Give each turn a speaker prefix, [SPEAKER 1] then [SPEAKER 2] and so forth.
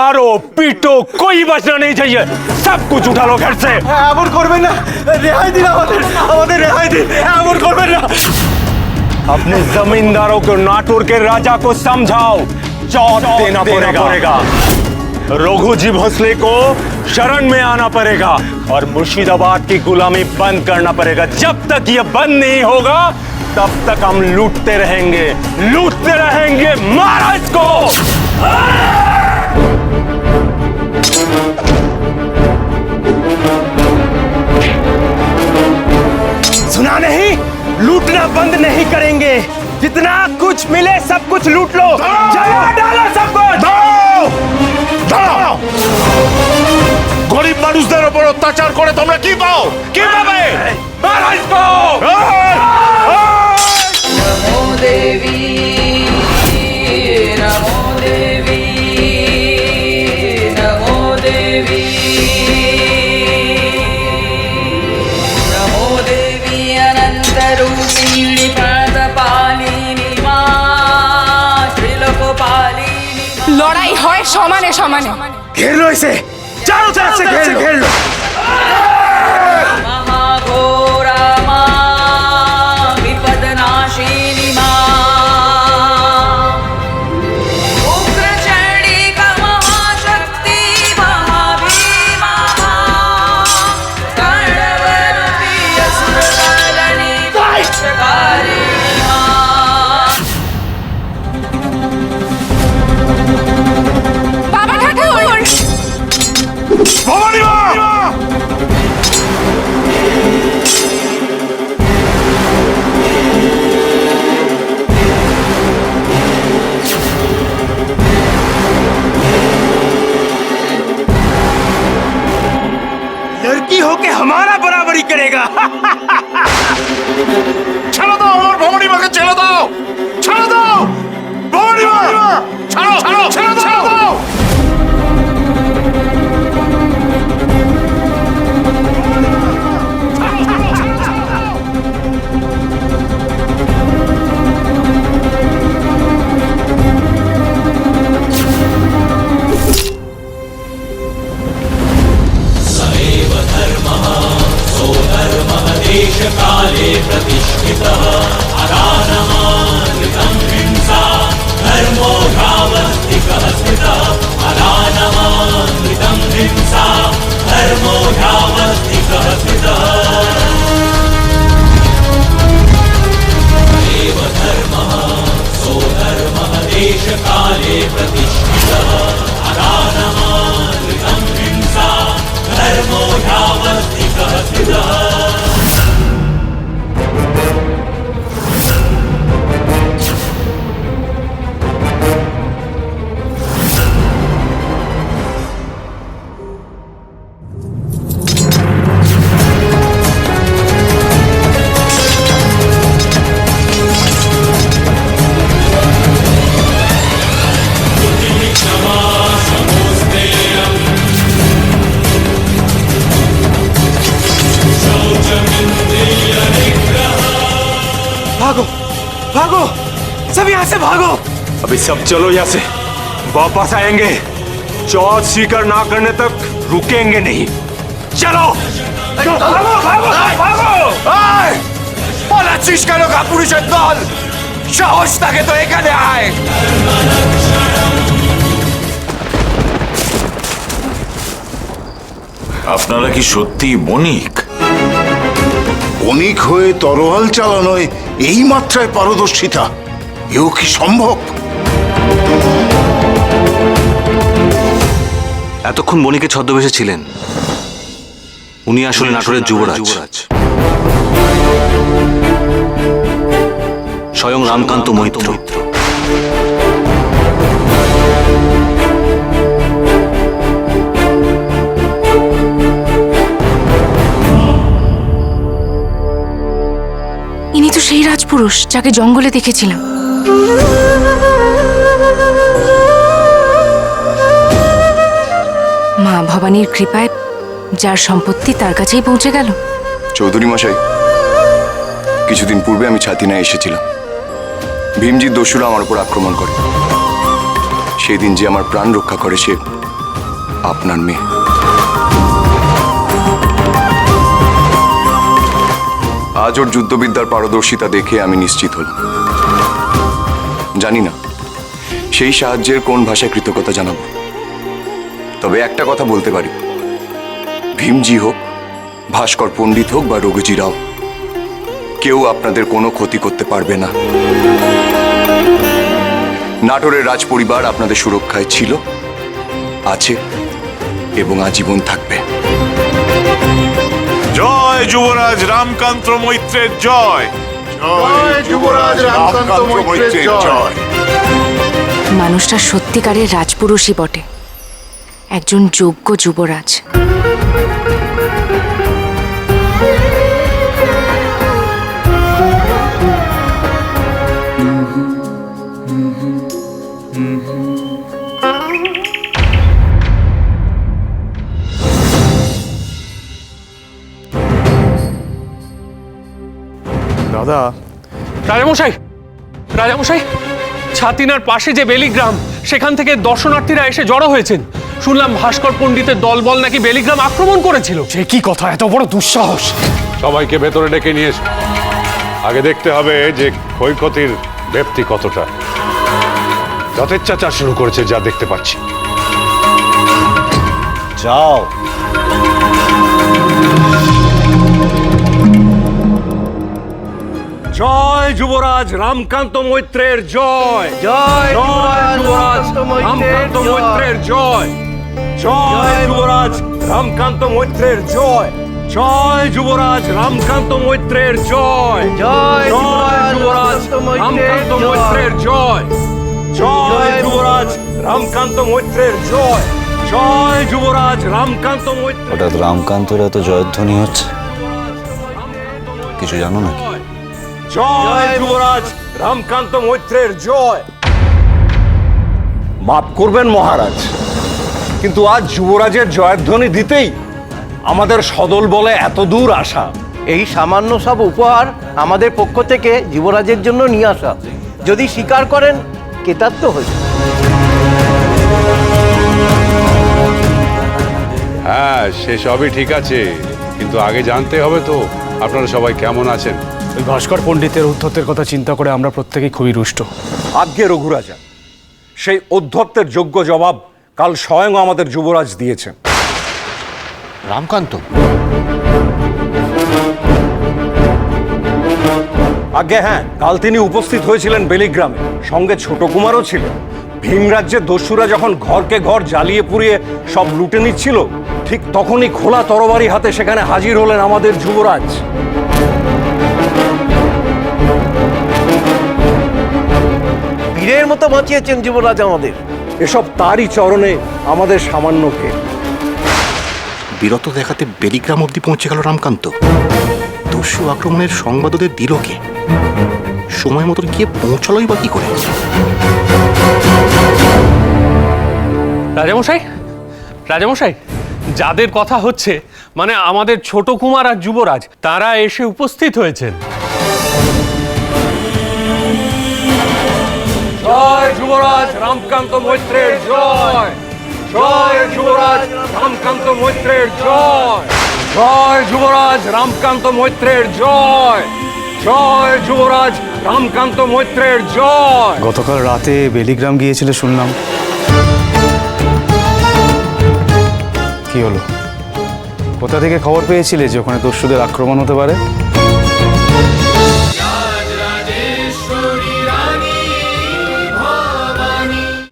[SPEAKER 1] मारो पीटो कोई बचना नहीं चाहिए, सब कुछ उठा लो घर से।
[SPEAKER 2] এমন করবেন না, রেহাই দিন আমাদের রেহাই দিন, এমন করবেন না।
[SPEAKER 1] अपने जमींदारों को नाटुर के राजा को समझाओ, चौथ देना पड़ेगा। रघु जी भोसले को शरण में आना पड़ेगा और मुर्शिदाबाद की गुलामी बंद करना पड़ेगा। जब तक ये बंद नहीं होगा तब तक हम लूटते रहेंगे। मारो इसको। सुना नहीं, लूटना बंद नहीं करेंगे। जितना कुछ मिले सब कुछ लूट लो, जला डालो सब कुछ।
[SPEAKER 3] গরিব মানুষদের উপর অত্যাচার করে তোমরা কি পাও? কি পাবে?
[SPEAKER 1] मारो इसको।
[SPEAKER 4] नमो देवी नमो देवी नमो देवी नमो देवी अनंतरूपिणी पादपालिनी मा त्रिलोकपालिनी।
[SPEAKER 5] লড়াই হয় সমানে সমানে।
[SPEAKER 1] घेर लो इसे, चारों तरफ से घेर लो।
[SPEAKER 4] महाघोरा मा विपदनाशिनी मा उग्रचण्डिका महाशक्ति महाभीमा कर्णवरूपी असुरदलनी कष्टकारिणी मा।
[SPEAKER 5] বাবা ঠাকুর,
[SPEAKER 3] ভবানী মা!
[SPEAKER 1] लड़की होके हमारा बराबरी करेगा।
[SPEAKER 3] ছেড়ে দাও আমার ভবানী মাকে, ছেড়ে দাও, ছেড়ে দাও ভবানী মা, ছাড়ো ছাড়ো ছেড়ে দাও।
[SPEAKER 6] काले प्रतिष्ठितः अदानमानृतं हिंसा धर्मो यावत्तिकः स्थितः अदानमानृतं हिंसा धर्मो यावत्तिकः स्थितः एव धर्मः सोधर्मः देशकाले प्रतिष्ठितः अदानमानृतं हिंसा धर्मो यावत्तिकः स्थितः।
[SPEAKER 1] भागो भागो, सब यहाँ से भागो। अभी सब चलो यहाँ से, वापस आएंगे। चौथ स्वीकार ना करने तक रुकेंगे नहीं। चलो भागो भागो भागो।
[SPEAKER 3] পালাচ্ছিস কেন কাপুরুষের দল? সাহস থাকে তো এখানে আয়।
[SPEAKER 7] আপনারা কি সত্যি বণিক?
[SPEAKER 8] বণিক হয়ে তরোয়াল চালানোয় এই মাত্রায় পারদর্শিতা, এও কি সম্ভব?
[SPEAKER 9] এতক্ষণ বণিকে ছদ্মবেশে ছিলেন, উনি আসলে নাটোরের যুবরাজ স্বয়ং রামকান্ত মৈত্র।
[SPEAKER 5] ইনি তো সেই রাজপুরুষ যাকে জঙ্গলে দেখেছিলাম। মা ভবানীর কৃপায় যার সম্পত্তি তার কাছেই পৌঁছে গেল।
[SPEAKER 10] চৌধুরী মশাই, কিছুদিন পূর্বে আমি ছাতিনায় এসেছিলাম। ভীমজির দস্যুরা আমার উপর আক্রমণ করে। সেই দিন যে আমার প্রাণ রক্ষা করে সে আপনার মেয়ে। আজ ওর যুদ্ধবিদ্যার পারদর্শিতা দেখে আমি নিশ্চিত হলাম। জানি না সেই সাহায্যের কোন ভাষায় কৃতজ্ঞতা জানাবো, তবে একটা কথা বলতে পারি, ভীমজি হোক, ভাস্কর পণ্ডিত হোক বা রঘুজি রাও, কেউ আপনাদের কোনো ক্ষতি করতে পারবে না। নাটোরের রাজ পরিবার আপনাদের সুরক্ষায় ছিল, আছে এবং আজীবন থাকবে।
[SPEAKER 3] জয় যুবরাজ রামকান্ত মৈত্রের জয়।
[SPEAKER 8] জয় যুবরাজ রামকান্ত মৈত্রের জয়।
[SPEAKER 5] মানুষটা সত্যিকারের রাজপুরুষই বটে, একজন যোগ্য যুবরাজ।
[SPEAKER 2] দাদা,
[SPEAKER 11] রাজামশাই, রাজামশাই, ছাতিনার পাশে যে বেলিগ্রাম, সেখান থেকে দর্শনার্থীরা এসে জড়ো হয়েছেন। শুনলাম ভাস্কর পণ্ডিতের দলবল নাকি বেলিগ্রাম আক্রমণ করেছিল।
[SPEAKER 2] সে কি কথা, এত বড় দুঃসাহস!
[SPEAKER 1] সবাইকে ভেতরে ডেকে নিয়ে এসো। আগে দেখতে হবে যে ক্ষয়ক্ষতির ব্যাপ্তি কতটা। যথেচ্ছাচার শুরু করেছে যা দেখতে পাচ্ছি।
[SPEAKER 2] যাও।
[SPEAKER 1] জয় যুবরাজ রামকান্ত মৈত্রের জয়।
[SPEAKER 2] জয়
[SPEAKER 1] যুবরাজ রামকান্ত মৈত্রের জয়। জয় যুবরাজ রামকান্ত মৈত্রের জয়। জয় যুবরাজ রামকান্ত মৈত্রের জয়।
[SPEAKER 2] জয়
[SPEAKER 1] যুবরাজ রামকান্ত মৈত্রের জয়। জয় যুবরাজ রামকান্ত মৈত্রের জয়। জয় যুবরাজ রামকান্ত মৈত্রের।
[SPEAKER 9] হঠাৎ রামকান্তর এত জয়ধ্বনি হচ্ছে, কিছু জানো নাকি?
[SPEAKER 1] জয় যুবরাজ রামকান্ত মৈত্রের জয়। মাফ করবেন মহারাজ, কিন্তু আজ যুবরাজের জয়ধ্বনি দিতেই আমাদের সদল বলে এত দূর আসা।
[SPEAKER 2] এই সামান্য সব উপহার আমাদের পক্ষ থেকে যুবরাজের জন্য নিয়ে আসা। যদি স্বীকার করেন, কৃতার্থ হই।
[SPEAKER 1] হ্যাঁ, সে সবই ঠিক আছে, কিন্তু আগে জানতে হবে তো আপনারা সবাই কেমন আছেন।
[SPEAKER 2] ওই ভাস্কর পণ্ডিতের উদ্ধত্তের কথা চিন্তা করে আমরা প্রত্যেকেই খুবই রুষ্ট।
[SPEAKER 1] আজ্ঞে রঘুরাজা, সেই অধ্যত্তের যোগ্য জবাব কাল স্বয়ং আমাদের যুবরাজ দিয়েছেন।
[SPEAKER 9] রামকান্ত?
[SPEAKER 1] আজ্ঞে হ্যাঁ, কাল তিনি উপস্থিত হয়েছিলেন বেলিগ্রামে, সঙ্গে ছোট কুমারও ছিলেন। ভীমরাজ্যের দস্যুরা যখন ঘরকে ঘর জ্বালিয়ে পুড়িয়ে সব লুটে নিচ্ছিল, ঠিক তখনই খোলা তরবারি হাতে সেখানে হাজির হলেন আমাদের যুবরাজ।
[SPEAKER 2] বীরের মতো বাঁচিয়েছেন যুবরাজ আমাদের।
[SPEAKER 1] এসব তারই চরণে আমাদের সামান্যকে।
[SPEAKER 9] বীরত্ব দেখাতে বেলিগ্রাম অবধি পৌঁছে গেল রামকান্ত। দস্যু আক্রমণের সংবাদ ওদের দিল কে? সময় মতো গিয়ে পৌঁছালোই বা কি করে?
[SPEAKER 11] রাজামশাই, রাজামশাই, যাদের কথা হচ্ছে, মানে আমাদের ছোট কুমার আর যুবরাজ, তারা এসে উপস্থিত হয়েছেন।
[SPEAKER 1] জয় যুবরাজ রামকান্ত মৈত্রের জয়। জয় যুবরাজ রামকান্ত মৈত্রের জয়। জয় যুবরাজ রামকান্ত মৈত্রের জয়। জয় যুবরাজ রামকান্ত মৈত্রের জয়।
[SPEAKER 2] গতকাল রাতে বেলিগ্রাম গিয়েছিলে শুনলাম, কি হলো? কোথা থেকে খবর পেয়েছিলে যে ওখানে দস্যুদের আক্রমণ হতে পারে?